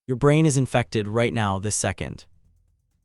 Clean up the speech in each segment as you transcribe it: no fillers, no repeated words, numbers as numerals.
Your brain is infected right now, this second.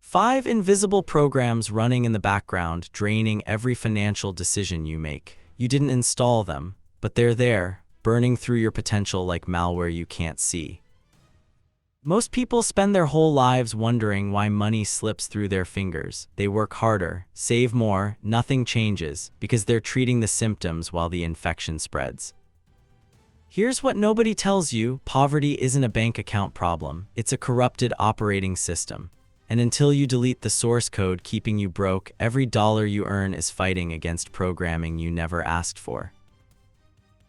5 invisible programs running in the background, draining every financial decision you make. You didn't install them, but they're there, burning through your potential like malware you can't see. Most people spend their whole lives wondering why money slips through their fingers. They work harder, save more, nothing changes, because they're treating the symptoms while the infection spreads. Here's what nobody tells you: poverty isn't a bank account problem, it's a corrupted operating system. And until you delete the source code keeping you broke, every dollar you earn is fighting against programming you never asked for.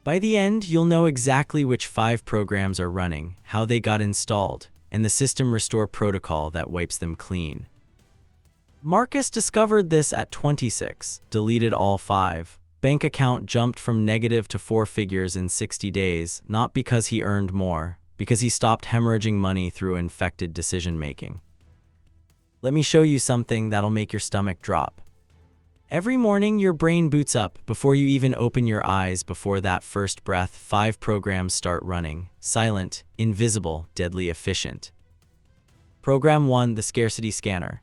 By the end, you'll know exactly which 5 programs are running, how they got installed, and the system restore protocol that wipes them clean. Marcus discovered this at 26, deleted all 5. Bank account jumped from negative to 4 figures in 60 days, not because he earned more, because he stopped hemorrhaging money through infected decision-making. Let me show you something that'll make your stomach drop. Every morning, your brain boots up before you even open your eyes. Before that first breath, 5 programs start running. Silent, invisible, deadly efficient. Program 1, the scarcity scanner.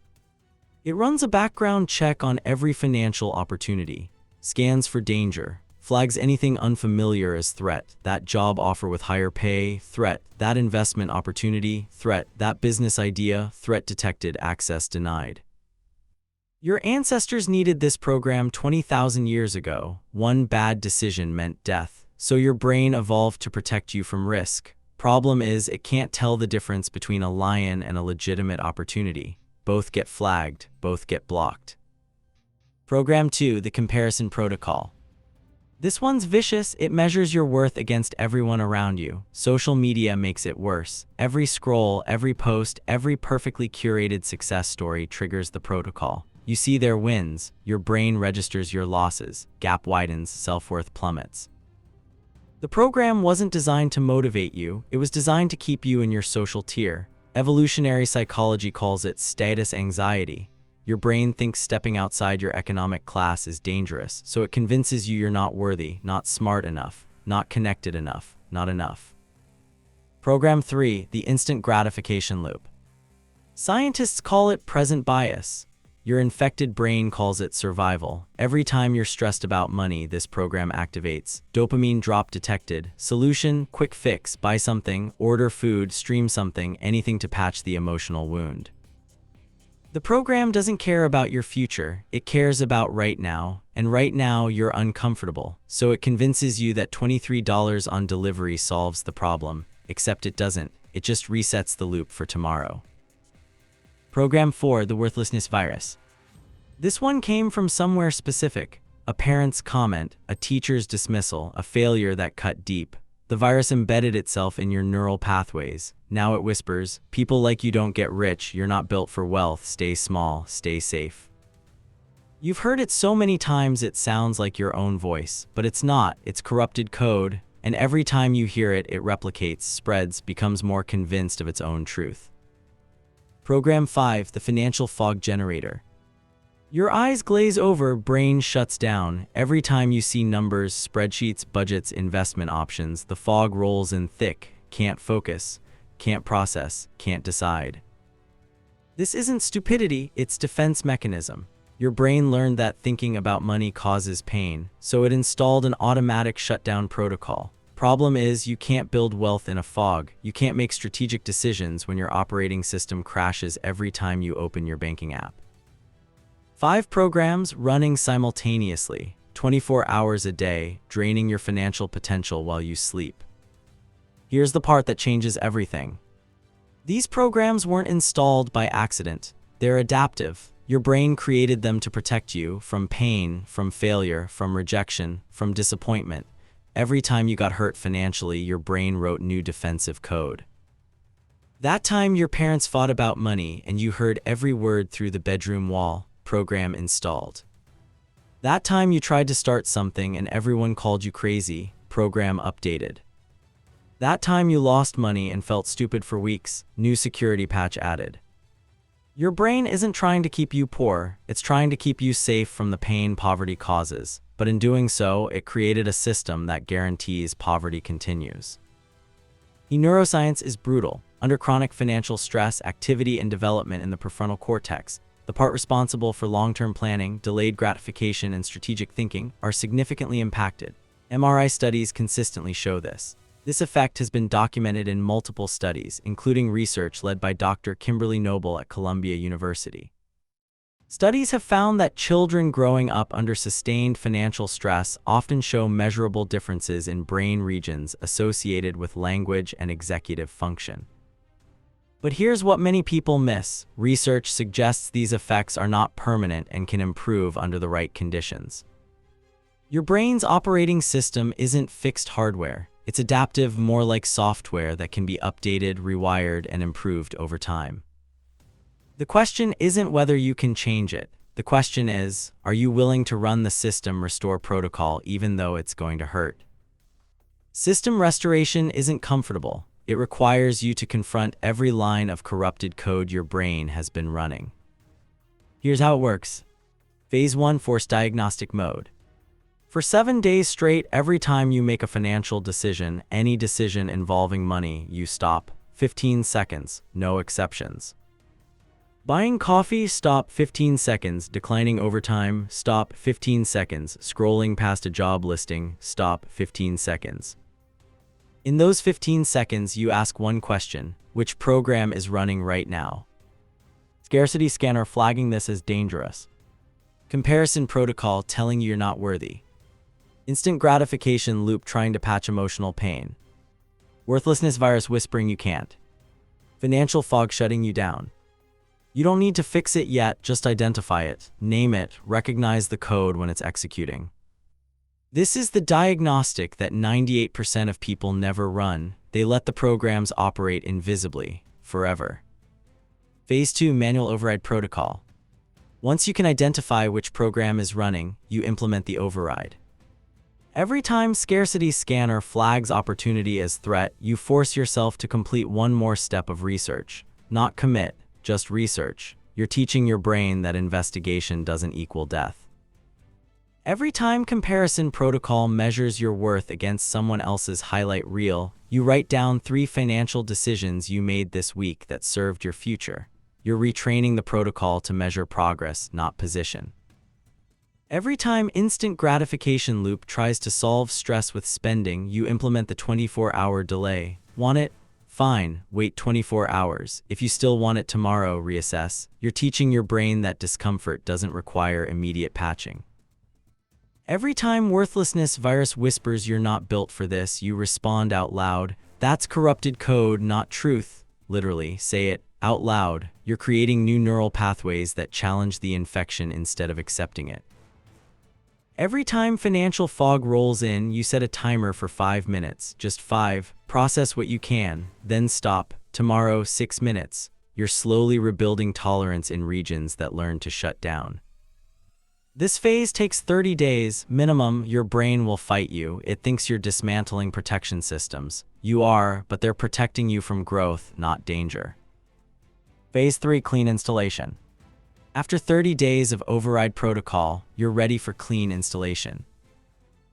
It runs a background check on every financial opportunity, scans for danger, flags anything unfamiliar as threat. That job offer with higher pay, threat. That investment opportunity, threat. That business idea, threat detected, access denied. Your ancestors needed this program 20,000 years ago. One bad decision meant death, so your brain evolved to protect you from risk. Problem is, it can't tell the difference between a lion and a legitimate opportunity. Both get flagged, both get blocked. Program 2, the comparison protocol. This one's vicious. It measures your worth against everyone around you. Social media makes it worse. Every scroll, every post, every perfectly curated success story triggers the protocol. You see their wins, your brain registers your losses, gap widens, self-worth plummets. The program wasn't designed to motivate you, it was designed to keep you in your social tier. Evolutionary psychology calls it status anxiety. Your brain thinks stepping outside your economic class is dangerous, so it convinces you you're not worthy, not smart enough, not connected enough, not enough. Program 3, the instant gratification loop. Scientists call it present bias. Your infected brain calls it survival. Every time you're stressed about money, this program activates. Dopamine drop detected. Solution, quick fix, buy something, order food, stream something, anything to patch the emotional wound. The program doesn't care about your future, it cares about right now, and right now you're uncomfortable, so it convinces you that $23 on delivery solves the problem, except it doesn't, it just resets the loop for tomorrow. Program 4, the worthlessness virus. This one came from somewhere specific, a parent's comment, a teacher's dismissal, a failure that cut deep. The virus embedded itself in your neural pathways. Now it whispers, people like you don't get rich, you're not built for wealth, stay small, stay safe. You've heard it so many times it sounds like your own voice, but it's not, it's corrupted code, and every time you hear it, it replicates, spreads, becomes more convinced of its own truth. Program 5, the financial fog generator. Your eyes glaze over, brain shuts down. Every time you see numbers, spreadsheets, budgets, investment options, the fog rolls in thick. Can't focus, can't process, can't decide. This isn't stupidity, it's defense mechanism. Your brain learned that thinking about money causes pain, so it installed an automatic shutdown protocol. Problem is, you can't build wealth in a fog. You can't make strategic decisions when your operating system crashes every time you open your banking app. 5 programs running simultaneously, 24 hours a day, draining your financial potential while you sleep. Here's the part that changes everything. These programs weren't installed by accident. They're adaptive. Your brain created them to protect you from pain, from failure, from rejection, from disappointment. Every time you got hurt financially, your brain wrote new defensive code. That time your parents fought about money and you heard every word through the bedroom wall. Program installed. That time you tried to start something and everyone called you crazy. Program updated. That time you lost money and felt stupid for weeks. New security patch added. Your brain isn't trying to keep you poor, it's trying to keep you safe from the pain poverty causes, but in doing so, it created a system that guarantees poverty continues. Neuroscience is brutal. Under chronic financial stress, activity and development in the prefrontal cortex, the part responsible for long-term planning, delayed gratification, and strategic thinking, are significantly impacted. MRI studies consistently show this. This effect has been documented in multiple studies, including research led by Dr. Kimberly Noble at Columbia University. Studies have found that children growing up under sustained financial stress often show measurable differences in brain regions associated with language and executive function. But here's what many people miss. Research suggests these effects are not permanent and can improve under the right conditions. Your brain's operating system isn't fixed hardware. It's adaptive, more like software that can be updated, rewired, and improved over time. The question isn't whether you can change it. The question is, are you willing to run the system restore protocol even though it's going to hurt? System restoration isn't comfortable. It requires you to confront every line of corrupted code your brain has been running. Here's how it works. Phase 1, Force Diagnostic Mode. For 7 days straight, every time you make a financial decision, any decision involving money, you stop. 15 seconds, no exceptions. Buying coffee, stop 15 seconds. Declining overtime, stop 15 seconds. Scrolling past a job listing, stop 15 seconds. In those 15 seconds, you ask one question: which program is running right now? Scarcity scanner flagging this as dangerous. Comparison protocol telling you you're not worthy. Instant gratification loop trying to patch emotional pain. Worthlessness virus whispering you can't. Financial fog shutting you down. You don't need to fix it yet, just identify it, name it, recognize the code when it's executing. This is the diagnostic that 98% of people never run. They let the programs operate invisibly, forever. Phase 2, Manual Override Protocol. Once you can identify which program is running, you implement the override. Every time Scarcity Scanner flags opportunity as threat, you force yourself to complete one more step of research. Not commit, just research. You're teaching your brain that investigation doesn't equal death. Every time Comparison Protocol measures your worth against someone else's highlight reel, you write down 3 financial decisions you made this week that served your future. You're retraining the protocol to measure progress, not position. Every time Instant Gratification Loop tries to solve stress with spending, you implement the 24-hour delay. Want it? Fine, wait 24 hours. If you still want it tomorrow, reassess. You're teaching your brain that discomfort doesn't require immediate patching. Every time Worthlessness virus whispers you're not built for this, you respond out loud. That's corrupted code, not truth. Literally, say it out loud. You're creating new neural pathways that challenge the infection instead of accepting it. Every time Financial Fog rolls in, you set a timer for 5 minutes, just 5. Process what you can, then stop. Tomorrow, 6 minutes. You're slowly rebuilding tolerance in regions that learn to shut down. This phase takes 30 days, minimum. Your brain will fight you. It thinks you're dismantling protection systems. You are, but they're protecting you from growth, not danger. Phase 3, Clean Installation. After 30 days of override protocol, you're ready for clean installation.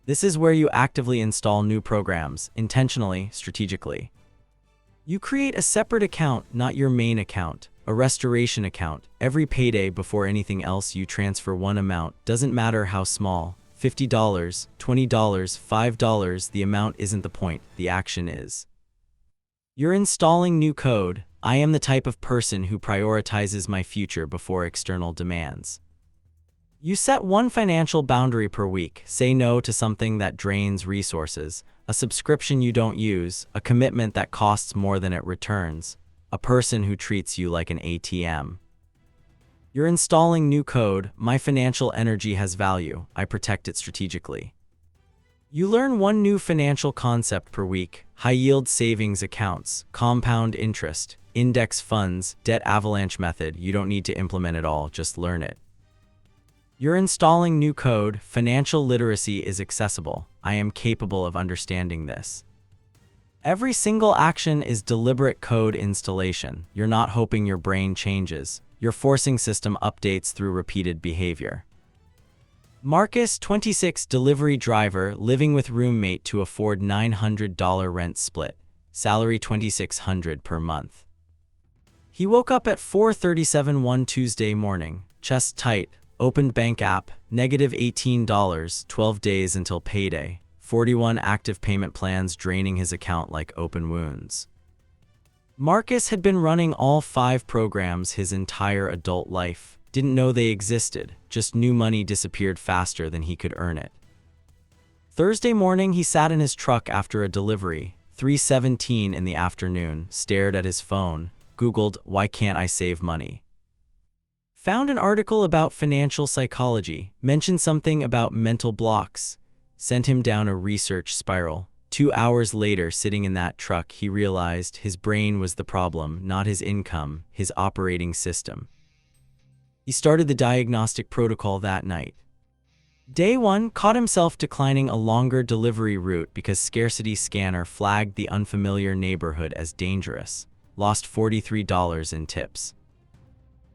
This is where you actively install new programs, intentionally, strategically. You create a separate account, not your main account, a restoration account. Every payday before anything else, you transfer one amount, doesn't matter how small, $50, $20, $5, the amount isn't the point, the action is. You're installing new code. I am the type of person who prioritizes my future before external demands. You set one financial boundary per week. Say no to something that drains resources, a subscription you don't use, a commitment that costs more than it returns, a person who treats you like an ATM. You're installing new code. My financial energy has value. I protect it strategically. You learn one new financial concept per week: high-yield savings accounts, compound interest, index funds, debt avalanche method. You don't need to implement it all, just learn it. You're installing new code. Financial literacy is accessible. I am capable of understanding this. Every single action is deliberate code installation. You're not hoping your brain changes. You're forcing system updates through repeated behavior. Marcus, 26, delivery driver, living with roommate to afford $900 rent split. Salary $2,600 per month. He woke up at 4:37 one Tuesday morning, chest tight, opened bank app, negative $18, 12 days until payday, 41 active payment plans draining his account like open wounds. Marcus had been running all 5 programs his entire adult life, didn't know they existed, just knew money disappeared faster than he could earn it. Thursday morning, he sat in his truck after a delivery, 3:17 in the afternoon, stared at his phone, Googled, "Why can't I save money?" Found an article about financial psychology, mentioned something about mental blocks, sent him down a research spiral. 2 hours later, sitting in that truck, he realized his brain was the problem, not his income, his operating system. He started the diagnostic protocol that night. Day 1, caught himself declining a longer delivery route because scarcity scanner flagged the unfamiliar neighborhood as dangerous. Lost $43 in tips.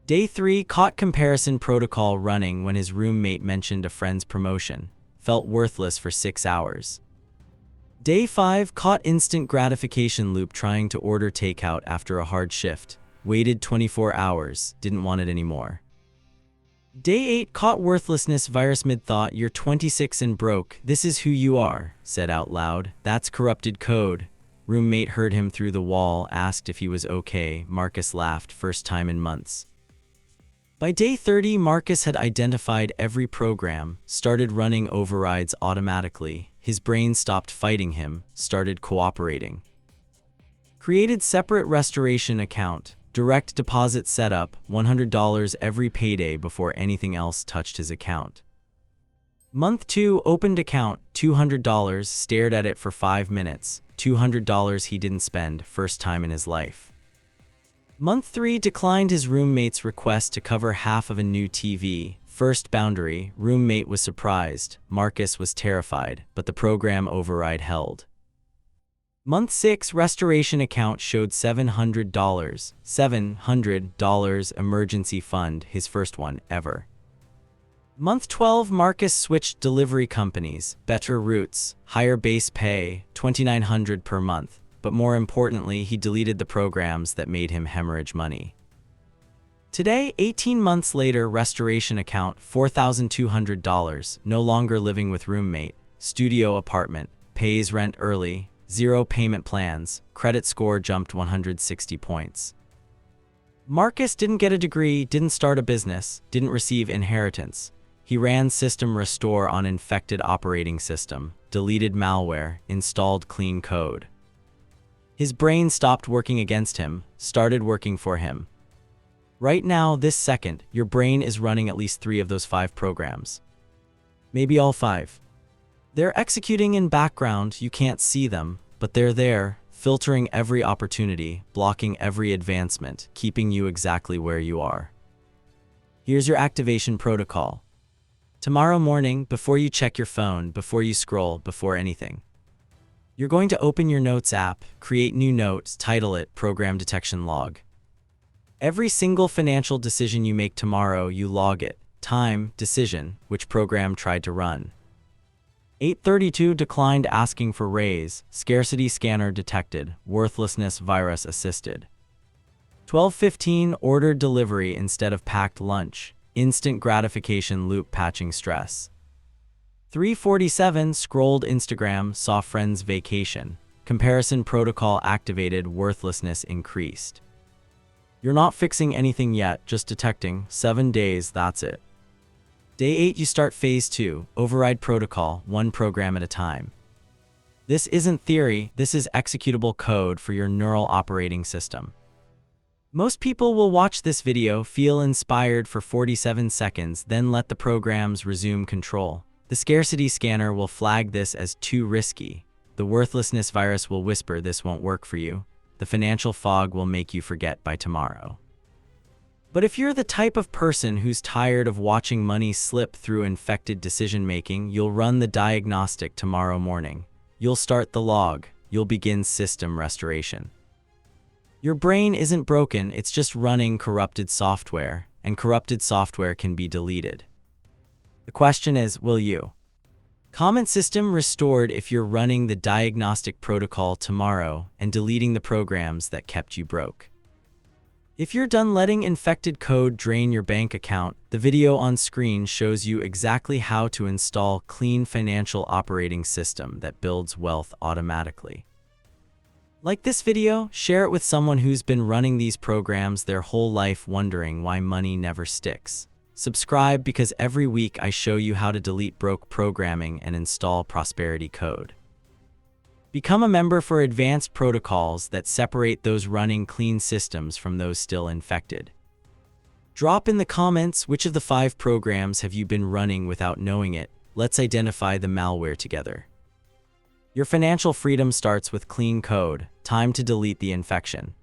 Day 3, caught comparison protocol running when his roommate mentioned a friend's promotion. Felt worthless for 6 hours. Day 5, caught instant gratification loop trying to order takeout after a hard shift. Waited 24 hours, didn't want it anymore. Day 8, caught worthlessness virus mid-thought, "You're 26 and broke, this is who you are," said out loud. "That's corrupted code." Roommate heard him through the wall, asked if he was okay. Marcus laughed, first time in months. By day 30, Marcus had identified every program, started running overrides automatically. His brain stopped fighting him, started cooperating. Created separate restoration account, direct deposit setup, $100 every payday before anything else touched his account. Month 2, opened account, $200, stared at it for 5 minutes, $200 he didn't spend, first time in his life. Month 3, declined his roommate's request to cover half of a new TV. First boundary, roommate was surprised, Marcus was terrified, but the program override held. Month 6, restoration account showed $700 emergency fund, his first one ever. Month 12, Marcus switched delivery companies, better routes, higher base pay, $2,900 per month, but more importantly, he deleted the programs that made him hemorrhage money. Today, 18 months later, restoration account, $4,200, no longer living with roommate, studio apartment, pays rent early, 0 payment plans, credit score jumped 160 points. Marcus didn't get a degree, didn't start a business, didn't receive inheritance. He ran system restore on infected operating system, deleted malware, installed clean code. His brain stopped working against him, started working for him. Right now, this second, your brain is running at least 3 of those 5 programs. Maybe all 5. They're executing in background, you can't see them, but they're there, filtering every opportunity, blocking every advancement, keeping you exactly where you are. Here's your activation protocol. Tomorrow morning, before you check your phone, before you scroll, before anything, you're going to open your Notes app, create new notes, title it Program Detection Log. Every single financial decision you make tomorrow, you log it. Time, decision, which program tried to run. 8:32, declined asking for raise, scarcity scanner detected, worthlessness virus assisted. 12:15, ordered delivery instead of packed lunch, instant gratification loop patching stress. 3:47, scrolled Instagram, saw friends vacation, comparison protocol activated, worthlessness increased. You're not fixing anything yet, just detecting, 7 days, that's it. Day 8, you start phase 2, override protocol, 1 program at a time. This isn't theory, this is executable code for your neural operating system. Most people will watch this video, feel inspired for 47 seconds, then let the programs resume control. The scarcity scanner will flag this as too risky. The worthlessness virus will whisper this won't work for you. The financial fog will make you forget by tomorrow. But if you're the type of person who's tired of watching money slip through infected decision-making, you'll run the diagnostic tomorrow morning. You'll start the log. You'll begin system restoration. Your brain isn't broken, it's just running corrupted software, and corrupted software can be deleted. The question is, will you? Comment system restored if you're running the diagnostic protocol tomorrow and deleting the programs that kept you broke. If you're done letting infected code drain your bank account, the video on screen shows you exactly how to install clean financial operating system that builds wealth automatically. Like this video, share it with someone who's been running these programs their whole life wondering why money never sticks. Subscribe because every week I show you how to delete broke programming and install prosperity code. Become a member for advanced protocols that separate those running clean systems from those still infected. Drop in the comments which of the 5 programs have you been running without knowing it. Let's identify the malware together. Your financial freedom starts with clean code. Time to delete the infection.